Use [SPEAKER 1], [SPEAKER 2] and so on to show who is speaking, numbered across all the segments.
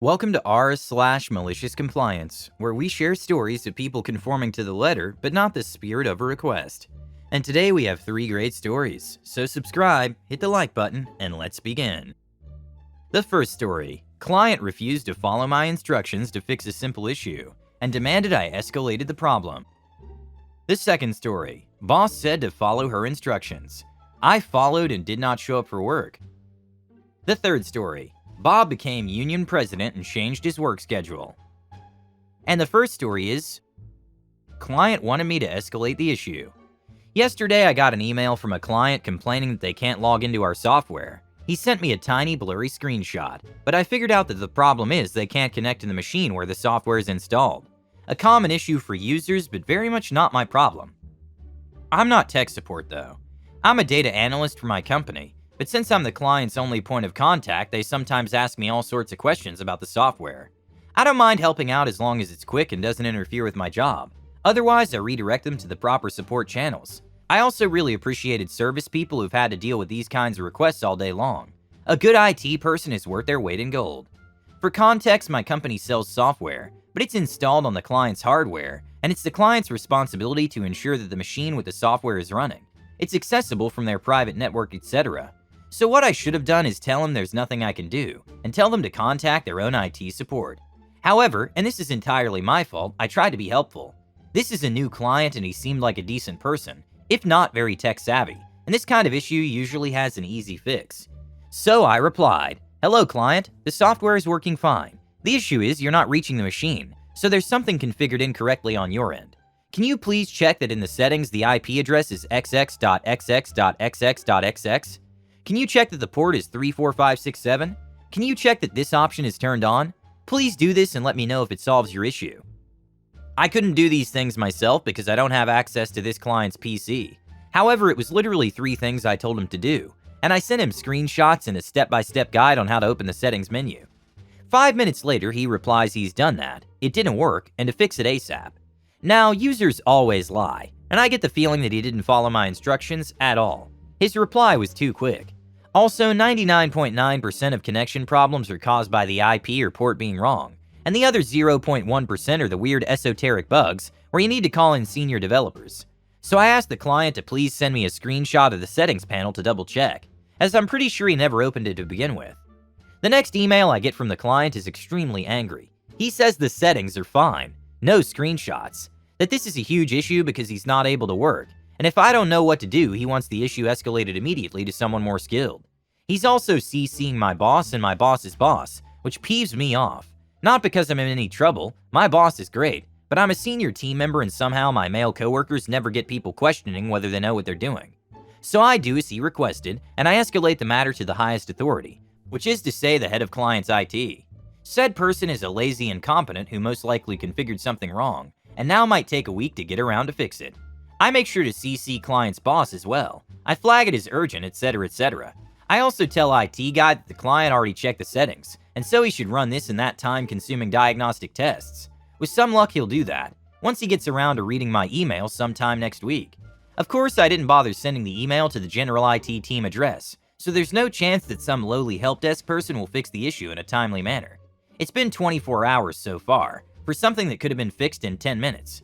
[SPEAKER 1] Welcome to r/malicious compliance, where we share stories of people conforming to the letter, but not the spirit of a request. And today we have 3 great stories, so subscribe, hit the like button, and let's begin. The first story: client refused to follow my instructions to fix a simple issue, and demanded I escalated the problem. The second story: boss said to follow her instructions. I followed and did not show up for work. The third story: Bob became union president and changed his work schedule. And the first story is, client wanted me to escalate the issue. Yesterday I got an email from a client complaining that they can't log into our software. He sent me a tiny blurry screenshot, but I figured out that the problem is they can't connect to the machine where the software is installed. A common issue for users, but very much not my problem. I'm not tech support though. I'm a data analyst for my company. But since I'm the client's only point of contact, they sometimes ask me all sorts of questions about the software. I don't mind helping out as long as it's quick and doesn't interfere with my job. Otherwise, I redirect them to the proper support channels. I also really appreciated service people who've had to deal with these kinds of requests all day long. A good IT person is worth their weight in gold. For context, my company sells software, but it's installed on the client's hardware, and it's the client's responsibility to ensure that the machine with the software is running. It's accessible from their private network, etc. So what I should have done is tell them there's nothing I can do, and tell them to contact their own IT support. However, and this is entirely my fault, I tried to be helpful. This is a new client and he seemed like a decent person, if not very tech savvy, and this kind of issue usually has an easy fix. So I replied, "Hello client, the software is working fine. The issue is you're not reaching the machine, so there's something configured incorrectly on your end. Can you please check that in the settings the IP address is xx.xx.xx.xx? Can you check that the port is 34567? Can you check that this option is turned on? Please do this and let me know if it solves your issue." I couldn't do these things myself because I don't have access to this client's PC. However, it was literally 3 things I told him to do, and I sent him screenshots and a step-by-step guide on how to open the settings menu. 5 minutes later, he replies he's done that, it didn't work, and to fix it ASAP. Now, users always lie, and I get the feeling that he didn't follow my instructions at all. His reply was too quick. Also, 99.9% of connection problems are caused by the IP or port being wrong, and the other 0.1% are the weird esoteric bugs where you need to call in senior developers. So I asked the client to please send me a screenshot of the settings panel to double check, as I'm pretty sure he never opened it to begin with. The next email I get from the client is extremely angry. He says the settings are fine, no screenshots, that this is a huge issue because he's not able to work, and if I don't know what to do, he wants the issue escalated immediately to someone more skilled. He's also CCing my boss and my boss's boss, which peeves me off. Not because I'm in any trouble, my boss is great, but I'm a senior team member and somehow my male coworkers never get people questioning whether they know what they're doing. So I do as he requested, and I escalate the matter to the highest authority, which is to say the head of client's IT. Said person is a lazy incompetent who most likely configured something wrong, and now might take a week to get around to fix it. I make sure to CC client's boss as well. I flag it as urgent, etc, etc. I also tell IT guy that the client already checked the settings, and so he should run this and that time-consuming diagnostic tests. With some luck he'll do that, once he gets around to reading my email sometime next week. Of course, I didn't bother sending the email to the general IT team address, so there's no chance that some lowly help desk person will fix the issue in a timely manner. It's been 24 hours so far, for something that could have been fixed in 10 minutes.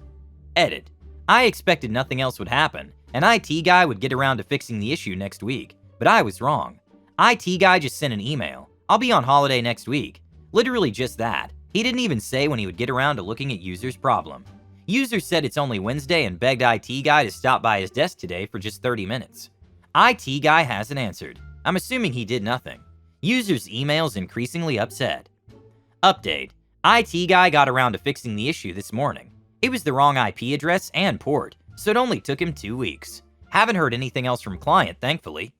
[SPEAKER 1] Edit. I expected nothing else would happen, and IT guy would get around to fixing the issue next week, but I was wrong. IT guy just sent an email. "I'll be on holiday next week." Literally just that. He didn't even say when he would get around to looking at user's problem. User said it's only Wednesday and begged IT guy to stop by his desk today for just 30 minutes. IT guy hasn't answered. I'm assuming he did nothing. User's email's increasingly upset. Update. IT guy got around to fixing the issue this morning. It was the wrong IP address and port, so it only took him 2 weeks. Haven't heard anything else from client, thankfully.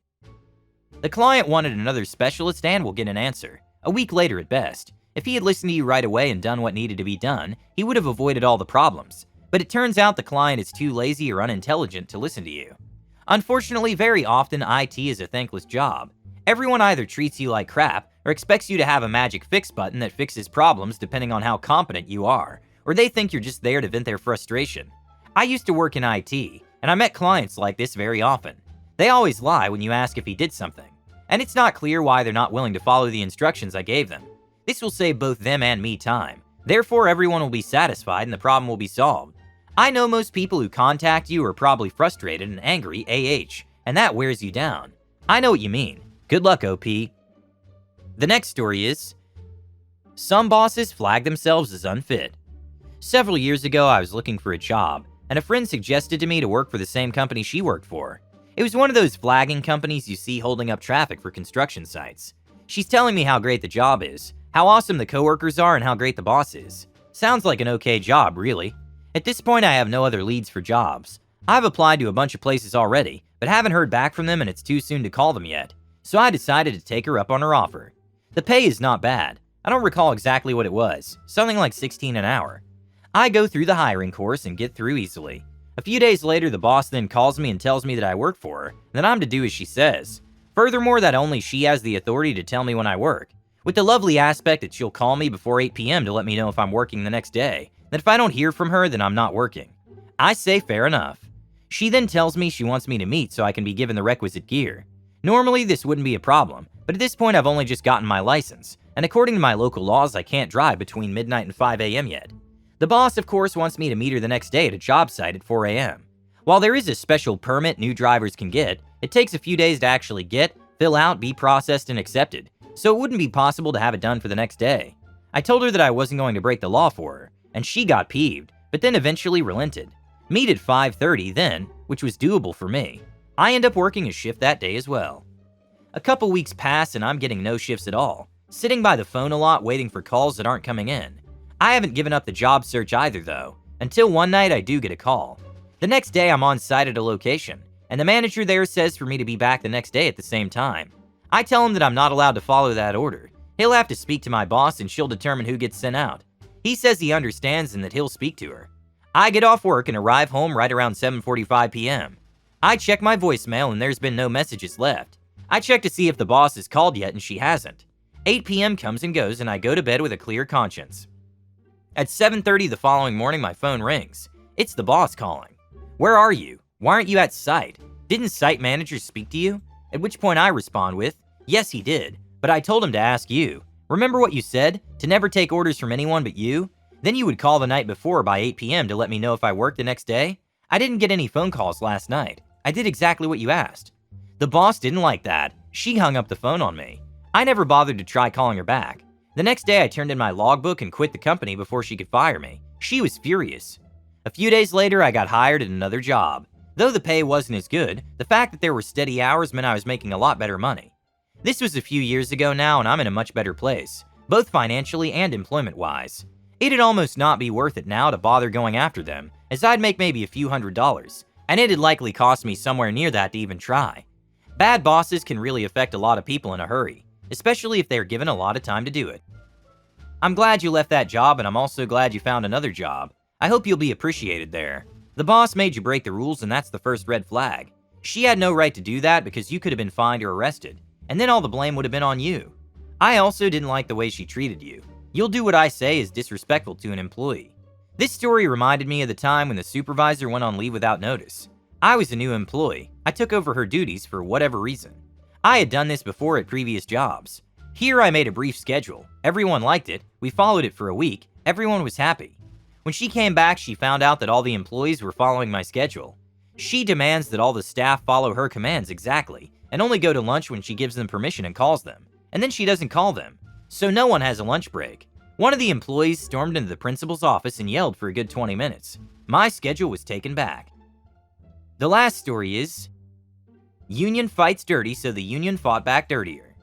[SPEAKER 1] The client wanted another specialist and will get an answer, a week later at best. If he had listened to you right away and done what needed to be done, he would have avoided all the problems. But it turns out the client is too lazy or unintelligent to listen to you. Unfortunately, very often IT is a thankless job. Everyone either treats you like crap or expects you to have a magic fix button that fixes problems depending on how competent you are, or they think you're just there to vent their frustration. I used to work in IT, and I met clients like this very often. They always lie when you ask if he did something, and it's not clear why they're not willing to follow the instructions I gave them. This will save both them and me time. Therefore, everyone will be satisfied and the problem will be solved. I know most people who contact you are probably frustrated and angry and that wears you down. I know what you mean. Good luck, OP. The next story is, some bosses flag themselves as unfit. Several years ago, I was looking for a job, and a friend suggested to me to work for the same company she worked for. It was one of those flagging companies you see holding up traffic for construction sites. She's telling me how great the job is, how awesome the coworkers are, and how great the boss is. Sounds like an okay job, really. At this point, I have no other leads for jobs. I've applied to a bunch of places already, but haven't heard back from them and it's too soon to call them yet. So I decided to take her up on her offer. The pay is not bad. I don't recall exactly what it was, something like $16 an hour. I go through the hiring course and get through easily. A few days later, the boss then calls me and tells me that I work for her, and that I'm to do as she says. Furthermore, that only she has the authority to tell me when I work, with the lovely aspect that she'll call me before 8 p.m. to let me know if I'm working the next day, that if I don't hear from her, then I'm not working. I say fair enough. She then tells me she wants me to meet so I can be given the requisite gear. Normally, this wouldn't be a problem, but at this point I've only just gotten my license, and according to my local laws, I can't drive between midnight and 5 a.m. yet. The boss, of course, wants me to meet her the next day at a job site at 4 a.m. While there is a special permit new drivers can get, it takes a few days to actually get, fill out, be processed, and accepted, so it wouldn't be possible to have it done for the next day. I told her that I wasn't going to break the law for her, and she got peeved, but then eventually relented. Meet at 5:30 then, which was doable for me. I end up working a shift that day as well. A couple weeks pass and I'm getting no shifts at all, sitting by the phone a lot waiting for calls that aren't coming in. I haven't given up the job search either though, until one night I do get a call. The next day I'm on site at a location, and the manager there says for me to be back the next day at the same time. I tell him that I'm not allowed to follow that order. He'll have to speak to my boss and she'll determine who gets sent out. He says he understands and that he'll speak to her. I get off work and arrive home right around 7:45 p.m. I check my voicemail and there's been no messages left. I check to see if the boss has called yet and she hasn't. 8 p.m. comes and goes and I go to bed with a clear conscience. At 7:30 the following morning my phone rings. It's the boss calling. Where are you? Why aren't you at site? Didn't site managers speak to you? At which point I respond with, yes he did, but I told him to ask you. Remember what you said? To never take orders from anyone but you? Then you would call the night before by 8 p.m. to let me know if I worked the next day? I didn't get any phone calls last night. I did exactly what you asked. The boss didn't like that. She hung up the phone on me. I never bothered to try calling her back. The next day I turned in my logbook and quit the company before she could fire me. She was furious. A few days later I got hired at another job. Though the pay wasn't as good, the fact that there were steady hours meant I was making a lot better money. This was a few years ago now and I'm in a much better place, both financially and employment-wise. It'd almost not be worth it now to bother going after them, as I'd make maybe a few $100s, and it'd likely cost me somewhere near that to even try. Bad bosses can really affect a lot of people in a hurry, especially if they're given a lot of time to do it. I'm glad you left that job and I'm also glad you found another job. I hope you'll be appreciated there. The boss made you break the rules and that's the first red flag. She had no right to do that because you could have been fined or arrested, and then all the blame would have been on you. I also didn't like the way she treated you. You'll do what I say is disrespectful to an employee. This story reminded me of the time when the supervisor went on leave without notice. I was a new employee. I took over her duties for whatever reason. I had done this before at previous jobs. Here I made a brief schedule. Everyone liked it. We followed it for a week. Everyone was happy. When she came back, she found out that all the employees were following my schedule. She demands that all the staff follow her commands exactly, and only go to lunch when she gives them permission and calls them. And then she doesn't call them. So no one has a lunch break. One of the employees stormed into the principal's office and yelled for a good 20 minutes. My schedule was taken back. The last story is, union fights dirty, so the union fought back dirtier.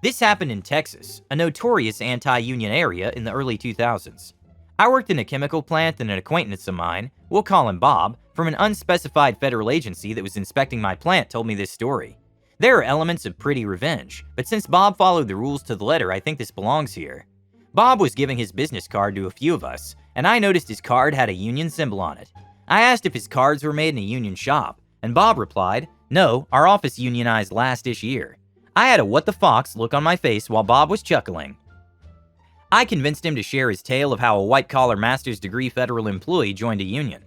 [SPEAKER 1] This happened in Texas, a notorious anti-union area in the early 2000s. I worked in a chemical plant and an acquaintance of mine, we'll call him Bob, from an unspecified federal agency that was inspecting my plant told me this story. There are elements of pretty revenge, but since Bob followed the rules to the letter, I think this belongs here. Bob was giving his business card to a few of us, and I noticed his card had a union symbol on it. I asked if his cards were made in a union shop, and Bob replied, no, our office unionized last-ish year. I had a what the fox look on my face while Bob was chuckling. I convinced him to share his tale of how a white-collar master's degree federal employee joined a union.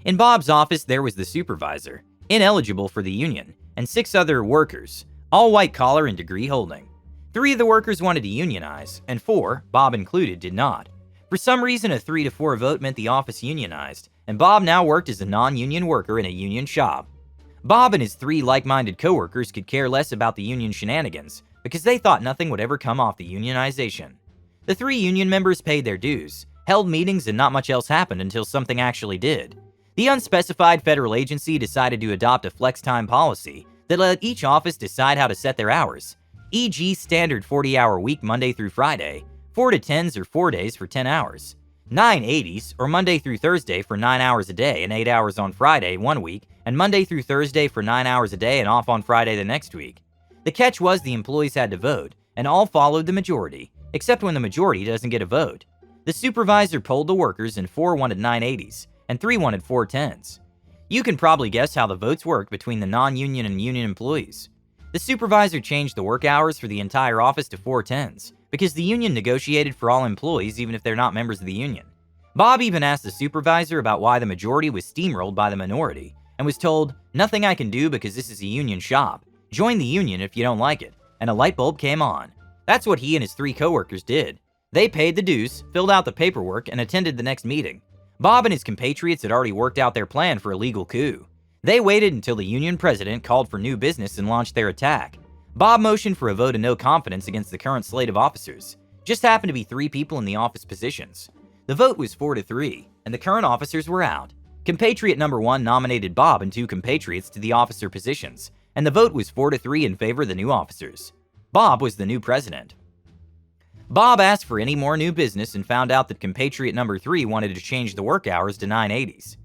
[SPEAKER 1] In Bob's office, there was the supervisor, ineligible for the union, and 6 other workers, all white-collar and degree-holding. 3 of the workers wanted to unionize, and 4, Bob included, did not. For some reason, a 3-4 vote meant the office unionized, and Bob now worked as a non-union worker in a union shop. Bob and his 3 like-minded coworkers could care less about the union shenanigans because they thought nothing would ever come off the unionization. The 3 union members paid their dues, held meetings, and not much else happened until something actually did. The unspecified federal agency decided to adopt a flex time policy that let each office decide how to set their hours, e.g. standard 40-hour week Monday through Friday, 4 to 10s or 4 days for 10 hours, 9/80s or Monday through Thursday for 9 hours a day and 8 hours on Friday one week, and Monday through Thursday for 9 hours a day and off on Friday the next week. The catch was the employees had to vote, and all followed the majority, except when the majority doesn't get a vote. The supervisor polled the workers, and 4 wanted 9/80s, and 3 wanted 4/10s. You can probably guess how the votes worked between the non-union and union employees. The supervisor changed the work hours for the entire office to 4/10s, because the union negotiated for all employees even if they're not members of the union. Bob even asked the supervisor about why the majority was steamrolled by the minority, and was told, "Nothing I can do because this is a union shop. Join the union if you don't like it," and a light bulb came on. That's what he and his 3 coworkers did. They paid the dues, filled out the paperwork, and attended the next meeting. Bob and his compatriots had already worked out their plan for a legal coup. They waited until the union president called for new business and launched their attack. Bob motioned for a vote of no confidence against the current slate of officers. Just happened to be 3 people in the office positions. The vote was 4-3, and the current officers were out. Compatriot number 1 nominated Bob and 2 compatriots to the officer positions, and the vote was 4-3 in favor of the new officers. Bob was the new president. Bob asked for any more new business and found out that compatriot number 3 wanted to change the work hours to 9/80s.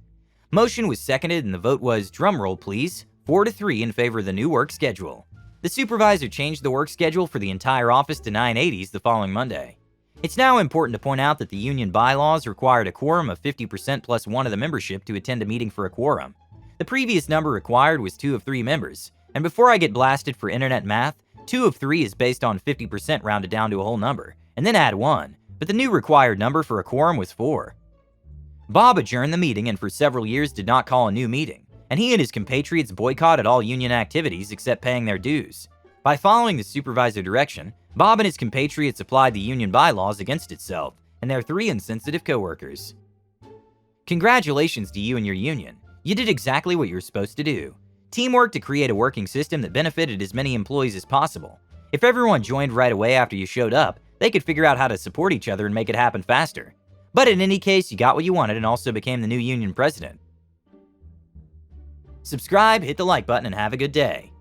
[SPEAKER 1] Motion was seconded and the vote was, drumroll please, 4-3 in favor of the new work schedule. The supervisor changed the work schedule for the entire office to 9/80s the following Monday. It's now important to point out that the union bylaws required a quorum of 50% plus 1 of the membership to attend a meeting for a quorum. The previous number required was 2 of 3 members, and before I get blasted for internet math, 2 of 3 is based on 50% rounded down to a whole number, and then add 1, but the new required number for a quorum was 4. Bob adjourned the meeting and for several years did not call a new meeting, and he and his compatriots boycotted all union activities except paying their dues. By following the supervisor direction, Bob and his compatriots applied the union bylaws against itself and their 3 insensitive coworkers. Congratulations to you and your union. You did exactly what you were supposed to do. Teamwork to create a working system that benefited as many employees as possible. If everyone joined right away after you showed up, they could figure out how to support each other and make it happen faster. But in any case, you got what you wanted and also became the new union president. Subscribe, hit the like button, and have a good day.